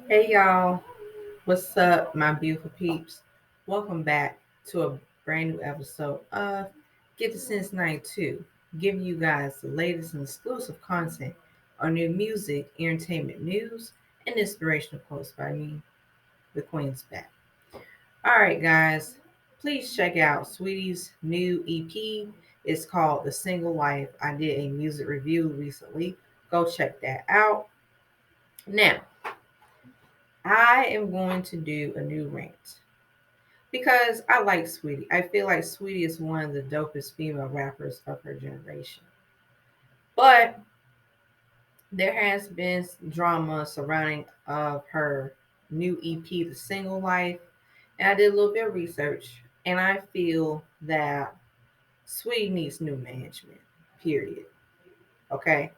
Hey y'all, what's up, my beautiful peeps? Welcome back to a brand new episode of Get the Sense 92, giving you guys the latest and exclusive content on new music, entertainment news, and inspirational quotes by me, the Queen's back. All right, guys, please check out Sweetie's new EP. It's called The Single Life. I did a music review recently. Go check that out. Now, I am going to do a new rant because I like Saweetie. I feel like Saweetie is one of the dopest female rappers of her generation. But there has been drama surrounding of her new EP, The Single Life, and I did a little bit of research, and I feel that Saweetie needs new management. Period. Okay,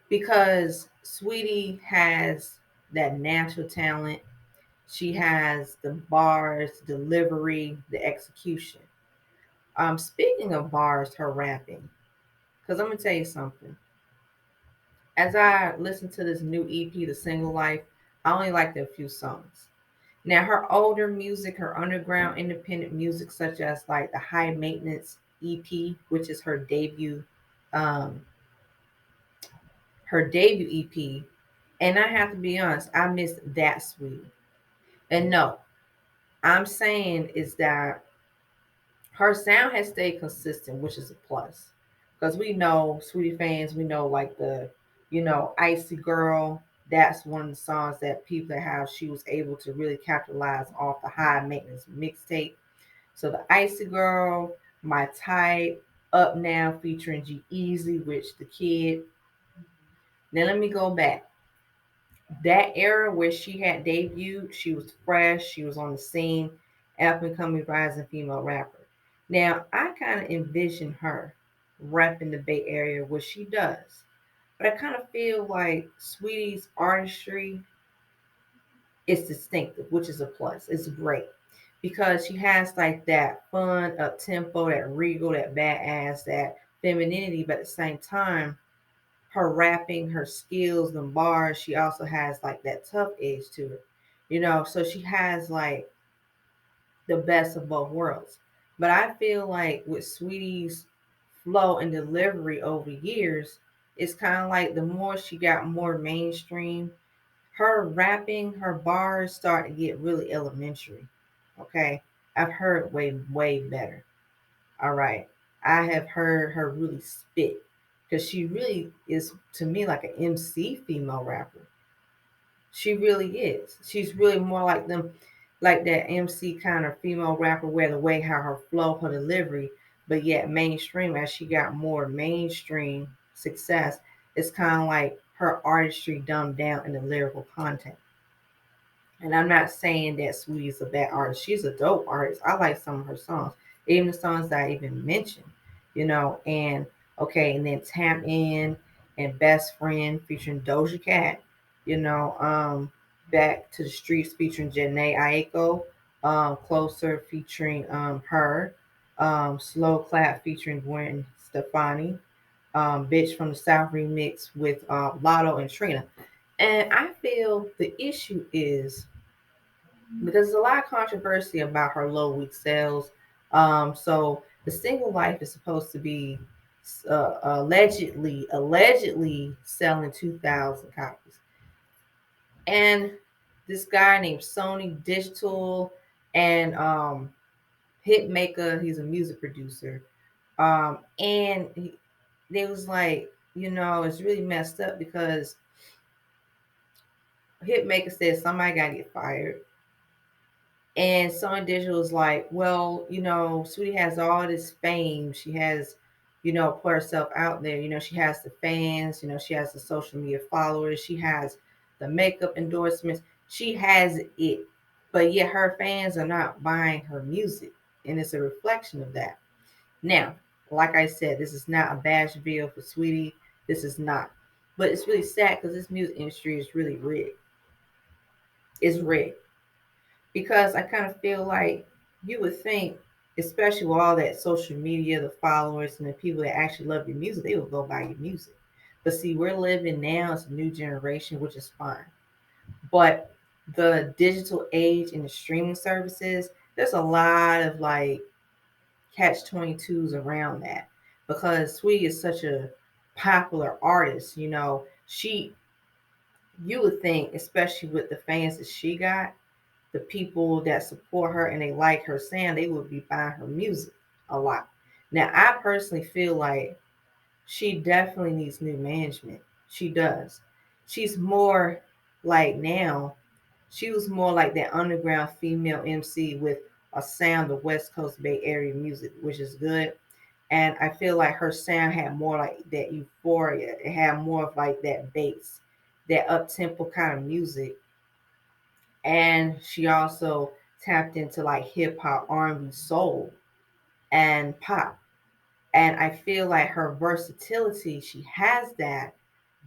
because Saweetie has that natural talent. She has the bars, delivery, the execution. Speaking of bars, her rapping, because I'm gonna tell you something. As I listened to this new EP, The Single Life, I only liked a few songs. Now her older music, her underground independent music, such as like the High Maintenance EP, which is um, her debut EP, and I have to be honest, I missed that sweet. And no, I'm saying is that her sound has stayed consistent, which is a plus. Because we know, Sweetie fans, we know like Icy Girl. That's one of the songs that people that have she was able to really capitalize off the High Maintenance mixtape. So the Icy Girl, My Type, Up Now featuring G Easy, which the kid. Now let me go back. That era where she had debuted, she was fresh, she was on the scene, up and coming rising female rapper. Now, I kind of envision her repping the Bay Area, which she does. But I kind of feel like Sweetie's artistry is distinctive, which is a plus. It's great because she has like that fun, up tempo, that regal, that badass, that femininity, but at the same time, her rapping, her skills, and bars, she also has like that tough edge to her, So she has like the best of both worlds. But I feel like with Sweetie's flow and delivery over years, it's kind of like the more she got more mainstream, her rapping, her bars start to get really elementary. Okay, I've heard way better. All right. I have heard her really spit because she really is to me like an MC female rapper. She really is. She's really more like them, like that MC kind of female rapper where the way how her flow, her delivery, but yet mainstream as she got more mainstream success, it's kind of like her artistry dumbed down in the lyrical content. And I'm not saying that Sweetie is a bad artist. She's a dope artist. I like some of her songs, even the songs that I even mentioned, And okay, and then Tap In and Best Friend featuring Doja Cat, you know. Back to the Streets featuring Janae Aiko, Closer featuring her, Slow Clap featuring Gwen Stefani, Bitch from the South remix with Lotto and Trina. And I feel the issue is because there's a lot of controversy about her low week sales. So the single life is supposed to be allegedly selling 2,000 copies, and this guy named Sony Digital and Hitmaker, he's a music producer, they was like, it's really messed up because Hitmaker said somebody got to get fired. And Sony Digital was like, well, Sweetie has all this fame. She has, put herself out there. She has the fans, she has the social media followers, she has the makeup endorsements. She has it. But yet her fans are not buying her music. And it's a reflection of that. Now, like I said, this is not a bash video for Sweetie. This is not. But it's really sad because this music industry is really rigged. It's rigged because I kind of feel like you would think, especially with all that social media, the followers, and the people that actually love your music, they will go buy your music. But see, we're living now as a new generation, which is fine. But the digital age and the streaming services, there's a lot of like catch 22s around that because Sweetie is such a popular artist. You would think, especially with the fans that she got, the people that support her and they like her sound, they would be buying her music a lot. Now, I personally feel like she definitely needs new management. She does. She's more like now, she was more like that underground female MC with a sound of West Coast Bay Area music, which is good. And I feel like her sound had more like that euphoria. It had more of like that bass, that up tempo kind of music. And she also tapped into like hip hop, R&B, soul, and pop. And I feel like her versatility, she has that,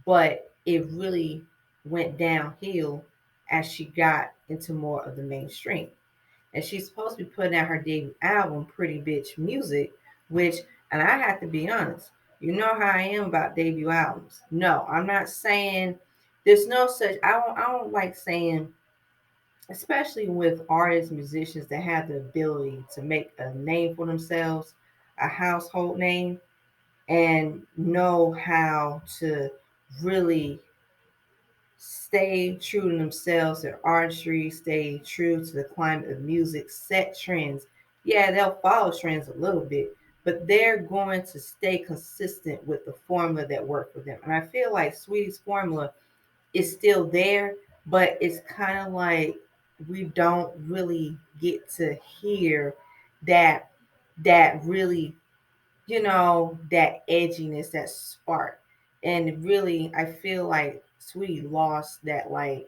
but it really went downhill as she got into more of the mainstream. And she's supposed to be putting out her debut album, Pretty Bitch Music, which, and I have to be honest, you know how I am about debut albums. No, I'm not saying there's no such. I don't like saying, especially with artists, musicians that have the ability to make a name for themselves, a household name, and know how to really stay true to themselves, their artistry, stay true to the climate of music, set trends. Yeah, they'll follow trends a little bit, but they're going to stay consistent with the formula that worked for them. And I feel like Sweetie's formula is still there, but it's kind of like we don't really get to hear that really, that edginess, that spark. And really, I feel like Sweetie lost that like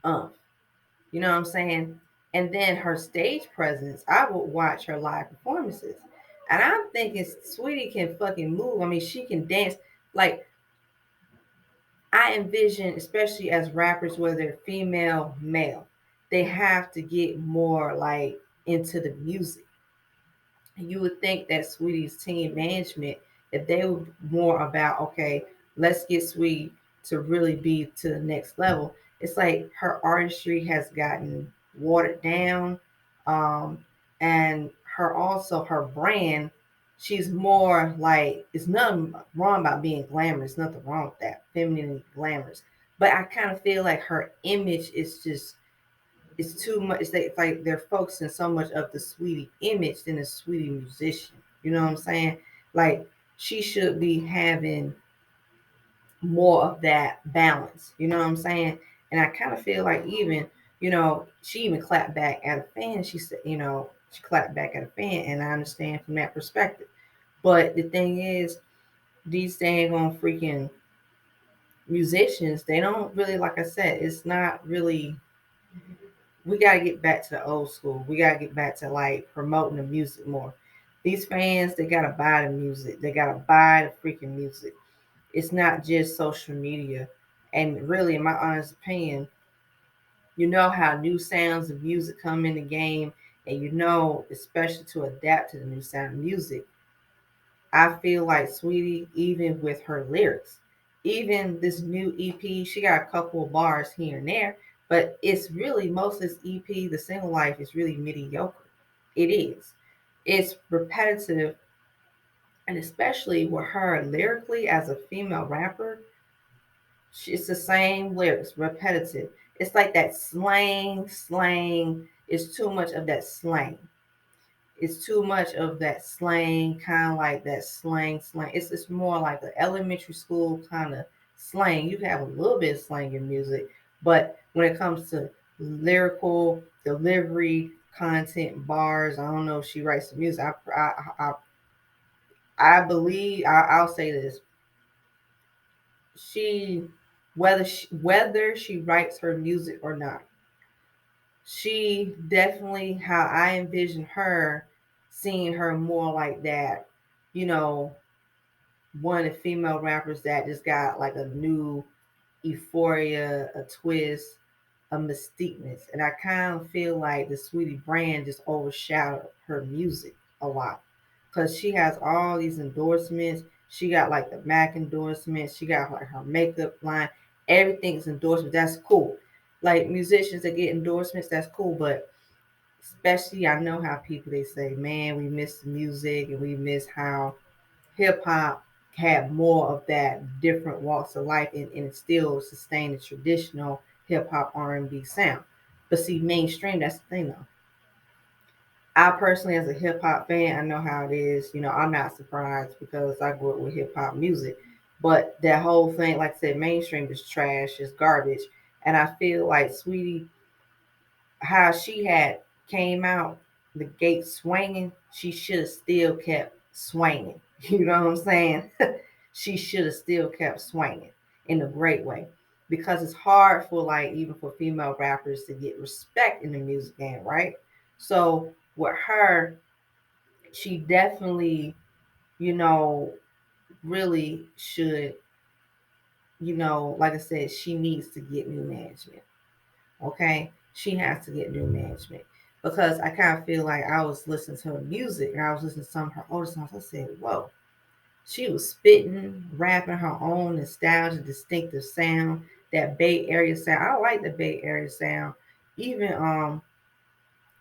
umph. You know what I'm saying? And then her stage presence, I would watch her live performances. And I'm thinking Sweetie can fucking move. I mean, she can dance. Like, I envision, especially as rappers, whether they're female, male, they have to get more like into the music. You would think that Sweetie's team management, if they were more about, okay, let's get Sweetie to really be to the next level. It's like her artistry has gotten watered down, and her brand. She's more like, it's nothing wrong about being glamorous. Nothing wrong with that, feminine and glamorous. But I kind of feel like her image is just, it's too much. It's like they're focusing so much of the Sweetie image than the Sweetie musician. You know what I'm saying? Like, she should be having more of that balance. You know what I'm saying? And I kind of feel like even, she even clapped back at a fan. She said, she clapped back at a fan, and I understand from that perspective. But the thing is, these dang on freaking musicians, they don't really, like I said, it's not really, we got to get back to the old school. We got to get back to like promoting the music more. These fans, they got to buy the music. They got to buy the freaking music. It's not just social media. And really, in my honest opinion, you know how new sounds of music come in the game, and especially to adapt to the new sound of music. I feel like Sweetie, even with her lyrics, even this new EP, she got a couple of bars here and there, but it's really, most of this EP, the single life, is really mediocre. It is. It's repetitive, and especially with her lyrically as a female rapper, it's the same lyrics, repetitive. It's like that slang. It's too much of that slang. It's too much of that slang, kind of like that slang. It's more like an elementary school kind of slang. You can have a little bit of slang in music, but when it comes to lyrical delivery, content, bars, I don't know if she writes the music. I believe I'll say this: she, whether she writes her music or not, she definitely, how I envision her, seeing her more like that, you know, one of the female rappers that just got like a new euphoria, a twist, a mystiqueness. And I kind of feel like the Sweetie brand just overshadowed her music a lot. Because she has all these endorsements. She got like the MAC endorsements. She got like her makeup line. Everything's endorsement. That's cool. Like musicians that get endorsements, that's cool, but especially I know how people they say, man, we miss the music and we miss how hip hop had more of that different walks of life and it still sustained the traditional hip hop R&B sound. But see, mainstream, that's the thing though. I personally, as a hip hop fan, I know how it is. You know, I'm not surprised because I grew up with hip hop music. But that whole thing, like I said, mainstream is trash, is garbage. And I feel like Sweetie, how she had came out the gate swinging, she should have still kept swinging. You know what I'm saying? She should have still kept swinging in a great way because it's hard for like even for female rappers to get respect in the music game, right? So with her, she definitely, you know, really should, like I said, she needs to get new management. Okay, she has to get new management because I kind of feel like I was listening to her music and I was listening to some of her older songs. I said, whoa, she was spitting, rapping her own nostalgic, distinctive sound, that Bay Area sound. I like the Bay Area sound. Even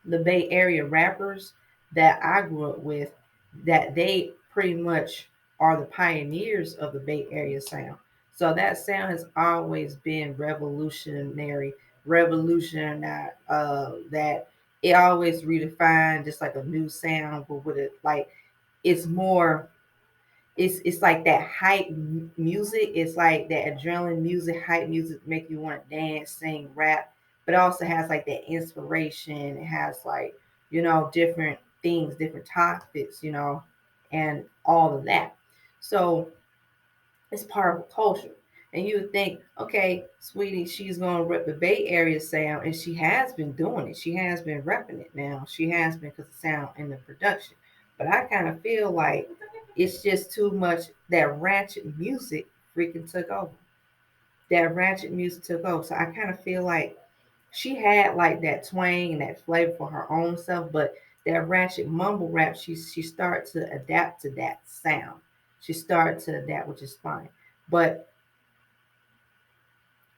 the Bay Area rappers that I grew up with, that they pretty much are the pioneers of the Bay Area sound. So that sound has always been revolutionary, that it always redefined just like a new sound, but with it like it's more it's like that hype music. It's like that adrenaline music, hype music, make you want to dance, sing, rap. But it also has like that inspiration. It has like different things, different topics, and all of that. So it's part of the culture. And you would think, okay, Sweetie, she's going to rep the Bay Area sound, and she has been doing it. She has been repping it now. She has been because the sound and the production. But I kind of feel like it's just too much that ratchet music freaking took over. That ratchet music took over. So I kind of feel like she had like that twang and that flavor for her own self, but that ratchet mumble rap, she started to adapt to that sound. She started to adapt, which is fine. But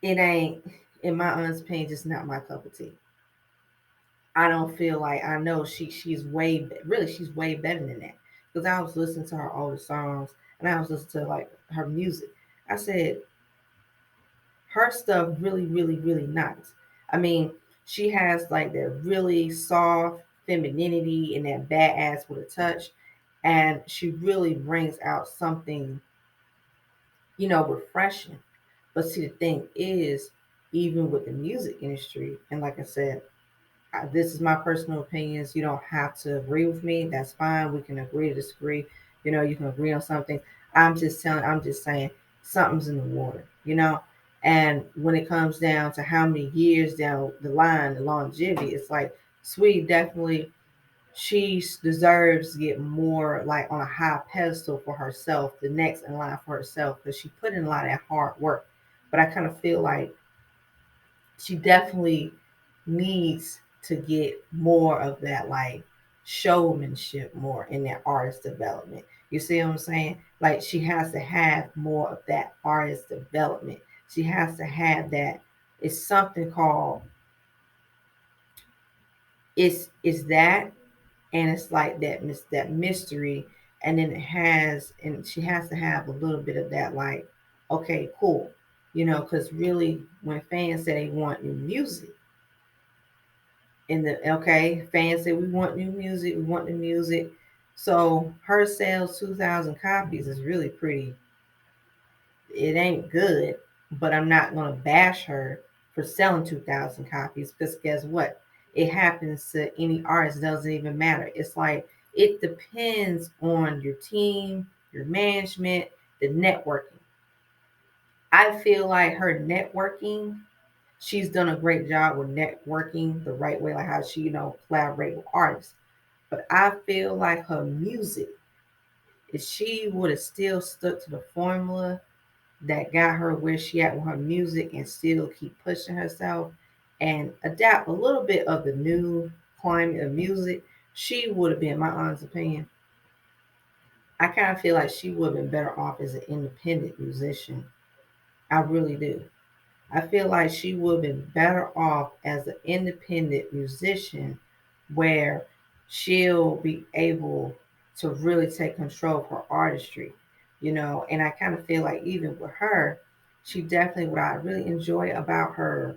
it ain't, in my honest opinion, just not my cup of tea. I don't feel like I know she's really she's way better than that. Because I was listening to her older songs and I was listening to like her music. I said her stuff really, really, really nice. I mean, she has like that really soft femininity and that badass with a touch. And she really brings out something, refreshing. But see, the thing is, even with the music industry, and like I said, this is my personal opinions. You don't have to agree with me. That's fine. We can agree to disagree. You can agree on something. I'm just saying something's in the water, And when it comes down to how many years down the line, the longevity, it's like Sweet definitely she deserves to get more like on a high pedestal for herself, the next in line for herself, because she put in a lot of that hard work. But I kind of feel like she definitely needs to get more of that like showmanship more in that artist development. You see what I'm saying? Like she has to have more of that artist development. She has to have that. It's something called it's that, and it's like that mystery, and then and she has to have a little bit of that like, okay, cool, because really when fans say they want new music, fans say we want new music. So her sales 2,000 copies is really pretty. It ain't good, but I'm not gonna bash her for selling 2,000 copies because guess what? It happens to any artist. It doesn't even matter. It's like it depends on your team, your management, the networking. I feel like her networking, she's done a great job with networking the right way, like how she, collaborate with artists. But I feel like her music, if she would have still stuck to the formula that got her where she at with her music and still keep pushing herself and adapt a little bit of the new climate of music, she would have been, my honest opinion. I kind of feel like she would have been better off as an independent musician. I really do. I feel like she would have been better off as an independent musician where she'll be able to really take control of her artistry, And I kind of feel like even with her, she definitely, what I really enjoy about her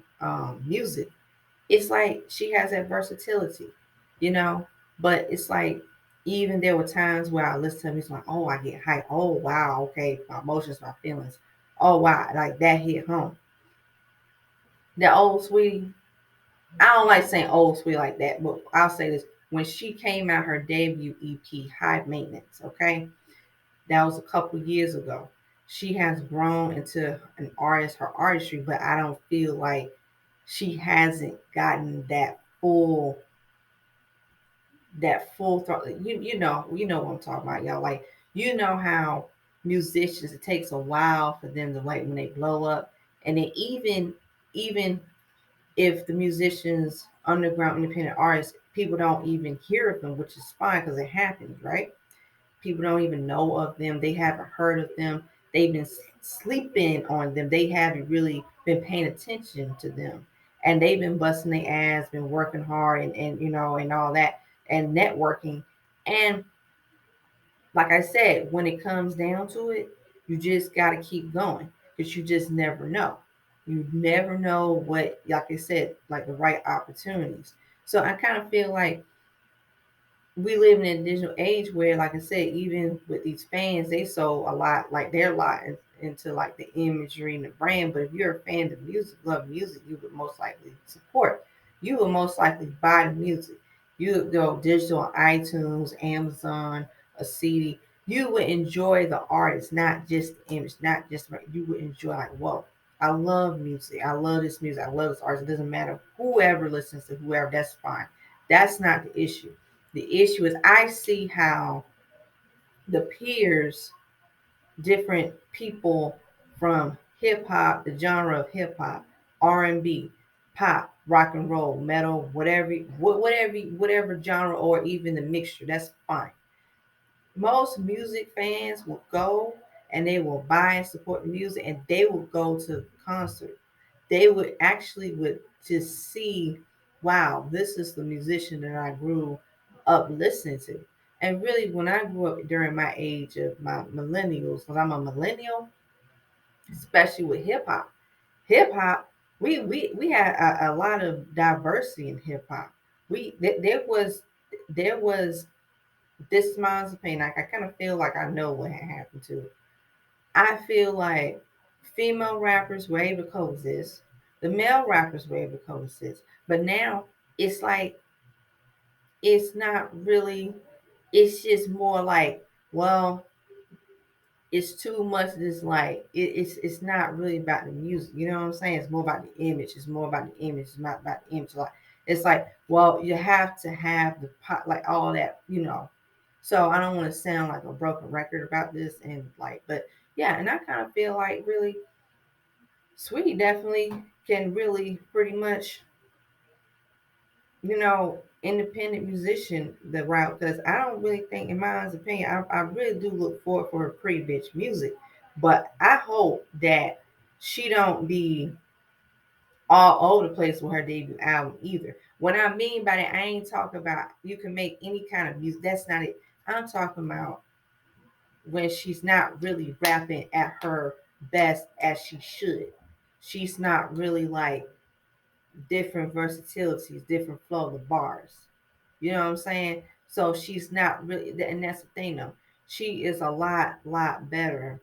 music, it's like she has that versatility, you know. But it's like even there were times where I listen to music like, oh, I get hyped. Oh wow, okay, my emotions, my feelings. Oh wow, like that hit home. The old sweetie. I don't like saying old sweetie like that, but I'll say this: when she came out her debut EP, High Maintenance, okay, that was a couple years ago. She has grown into an artist, her artistry, but I don't feel like she hasn't gotten that full throat. You know what I'm talking about, y'all. Like, how musicians, it takes a while for them to, like, when they blow up, and then even if the musicians, underground independent artists, people don't even hear of them, which is fine because it happens, right? People don't even know of them. They haven't heard of them. They've been sleeping on them. They haven't really been paying attention to them. And they've been busting their ass, been working hard, and all that, and networking. And like I said, when it comes down to it, you just got to keep going because you just never know. You never know what, like I said, like the right opportunities. So I kind of feel like we live in a digital age where, like I said, even with these fans, they sold a lot, like they're a lot into like the imagery and the brand. But if you're a fan of music, love music, you would most likely support. You would most likely buy the music. You would go digital on iTunes, Amazon, a CD. You would enjoy the artist, not just the image, not just you would enjoy, like, whoa, I love music. I love this music. I love this artist. It doesn't matter whoever listens to whoever. That's fine. That's not the issue. The issue is I see how the peers, different people from hip hop, the genre of hip hop, R&B, pop, rock and roll, metal, whatever genre, or even the mixture, that's fine. Most music fans will go and they will buy and support the music, and they will go to concert. They would actually would just see, wow, this is the musician that I grew up listening to. And really, when I grew up during my age of my millennials, because I'm a millennial, especially with hip hop, we had a lot of diversity in hip hop. There was this is my opinion. Like, I kind of feel like I know what had happened to it. I feel like female rappers were able to coexist, the male rappers were able to coexist, but now it's like it's not really. It's just more like, well, it's too much. This, like, it's not really about the music. You know what I'm saying? It's more about the image. It's more about the image. It's not about the image. Like, it's like, well, you have to have the pot, like all that, So I don't want to sound like a broken record about this, and like, but yeah, and I kind of feel like really, Sweetie definitely can really pretty much, independent musician the route, because I don't really think, in my honest opinion, I really do look forward for her pretty bitch music, but I hope that she don't be all over the place with her debut album either. What I mean by that, I ain't talking about you can make any kind of music. That's not it. I'm talking about when she's not really rapping at her best as she should. She's not really like different versatilities, different flow of the bars. You know what I'm saying? So she's not really, and that's the thing though. She is a lot better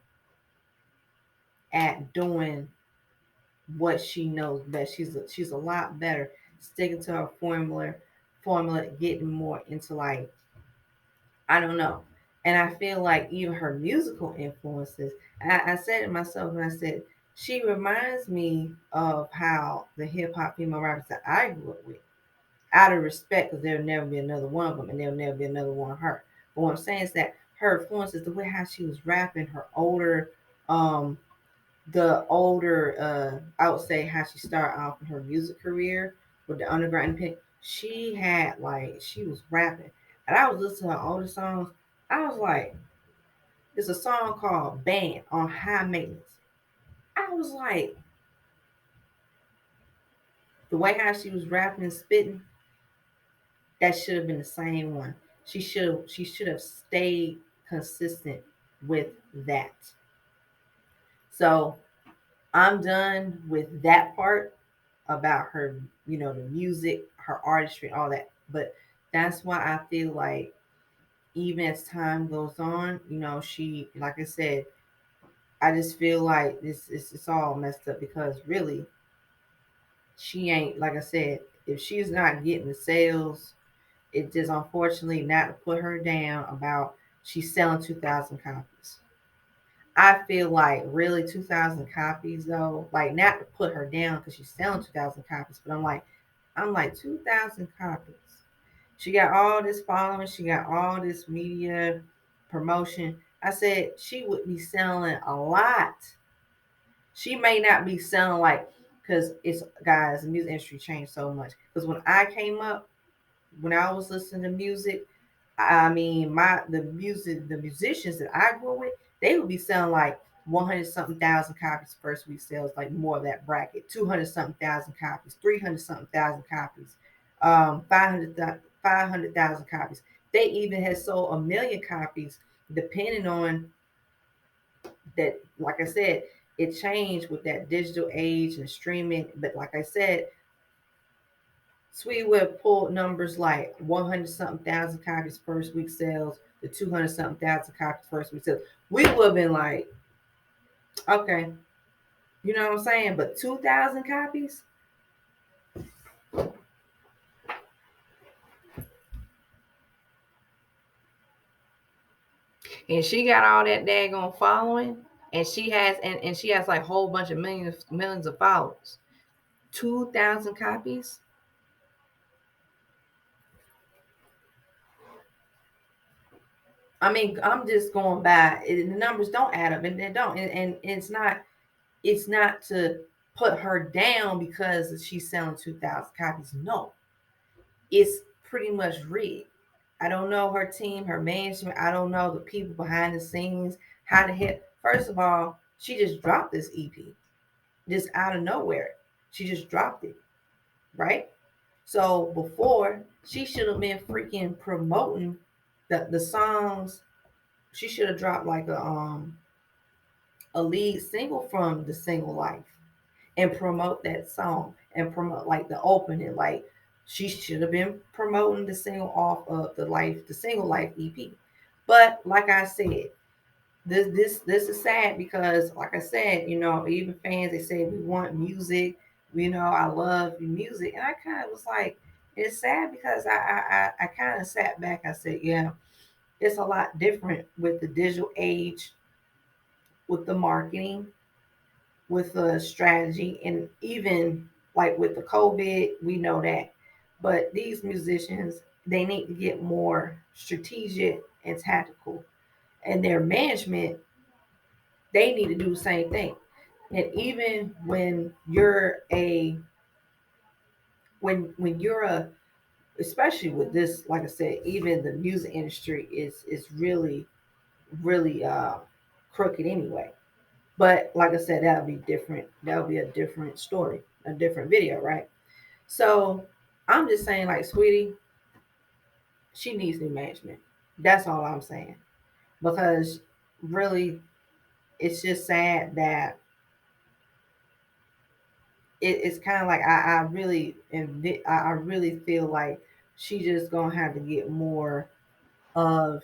at doing what she knows best. She's a lot better sticking to her formula, getting more into, like, I don't know. And I feel like even her musical influences, I said it myself, and I said she reminds me of how the hip hop female rappers that I grew up with, out of respect, because there'll never be another one of them, and there'll never be another one of her. But what I'm saying is that her influences, the way how she was rapping, her older, um, the older, I would say how she started off in her music career with the underground pit. She had, like, she was rapping, and I was listening to her older songs. I was like, there's a song called "Band" on High Maintenance. I was like, The way how she was rapping and spitting, that should have been the same one. She should have stayed consistent with that. So I'm done with that part about her, the music, her artistry, all that. But that's why I feel like even as time goes on, she, like I said, I just feel like this is it's all messed up because really she ain't, like I said, if she's not getting the sales, it just unfortunately not to put her down about she's selling 2,000 copies. I feel like really 2,000 copies though, like not to put her down because she's selling 2,000 copies, but I'm like 2,000 copies. She got all this following, she got all this media promotion. I said she would be selling a lot. She may not be selling like, because it's, guys, the music industry changed so much. Because when I came up, when I was listening to music, I mean, the musicians that I grew with, they would be selling like 100 something thousand copies first week sales, like more of that bracket, 200 something thousand copies, 300 something thousand copies, 500,000 copies. They even had sold a million copies, depending on that. Like I said, it changed with that digital age and streaming. But like I said, Sweet would have pulled numbers like 100 something thousand copies first week sales, the 200 something thousand copies first week sales. We would have been like, okay, you know what I'm saying? But 2,000 copies, and she got all that daggone following, and she has like a whole bunch of millions of followers. 2,000 copies. I mean, I'm just going by the numbers don't add up, and they don't, and it's not to put her down because she's selling 2,000 copies. No, it's pretty much rigged. I don't know her team, her management. I don't know the people behind the scenes. How the heck? First of all, she just dropped this EP just out of nowhere. She just dropped it, right? So before, she should have been freaking promoting the songs. She should have dropped like a lead single from the single life and promote that song and promote like the opening. Like she should have been promoting the single off of the single life EP. But like I said, this is sad because like I said, even fans, they say we want music. I love music, and I kind of was like, it's sad because I kind of sat back. I said, yeah, it's a lot different with the digital age, with the marketing, with the strategy, and even like with the COVID, we know that. But these musicians, they need to get more strategic and tactical, and their management, they need to do the same thing. And even when you're a, especially with this, like I said, even the music industry is really crooked anyway. But like I said, that'll be different. That'll be a different story, a different video, right? So I'm just saying, like, Sweetie, she needs new management. That's all I'm saying. Because really, it's just sad that it's kind of like I really feel like she just gonna have to get more of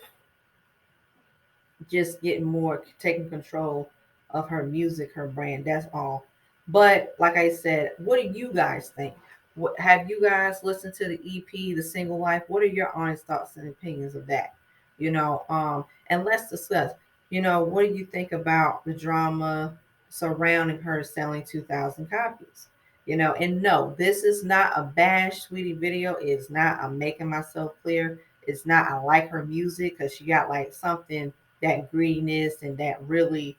just getting more taking control of her music, her brand. That's all. But like I said, what do you guys think? What have you guys listened to the EP, the single life? What are your honest thoughts and opinions of that? And let's discuss. What do you think about the drama surrounding her selling 2,000 copies? And no, this is not a bash Sweetie video. It's not. I'm making myself clear. It's not. I like her music because she got like something, that greediness and that really,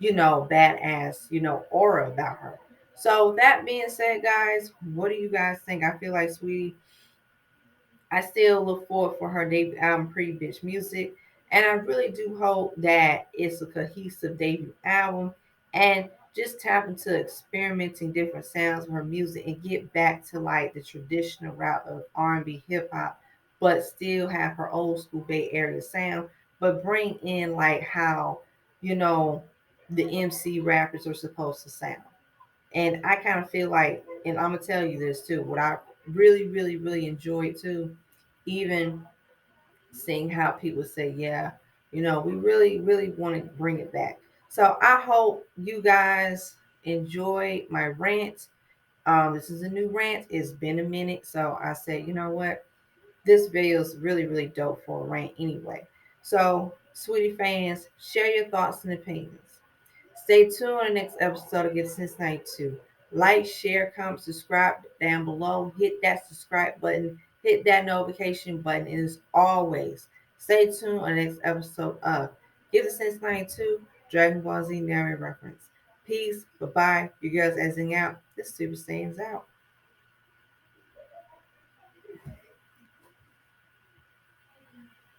badass, aura about her. So that being said, guys, what do you guys think? I feel like Sweetie, I still look forward for her debut album, Pretty Bitch Music. And I really do hope that it's a cohesive debut album. And just tap into experimenting different sounds of her music and get back to like the traditional route of R&B hip hop, but still have her old school Bay Area sound, but bring in like how, you know, the MC rappers are supposed to sound. And I kind of feel like, and I'm gonna tell you this too, what I really, really, really enjoyed too, even seeing how people say, yeah, we really, really want to bring it back. So I hope you guys enjoy my rant. This is a new rant. It's been a minute. So I said, you know what? This video is really, really dope for a rant anyway. So, sweetie fans, share your thoughts and opinions. Stay tuned on the next episode of Get Since 92. Like, share, comment, subscribe down below. Hit that subscribe button. Hit that notification button. And as always, stay tuned on the next episode of Get Since 92 Dragon Ball Z narrative reference. Peace. Bye bye. You girls, as out. This Super Saiyan's out.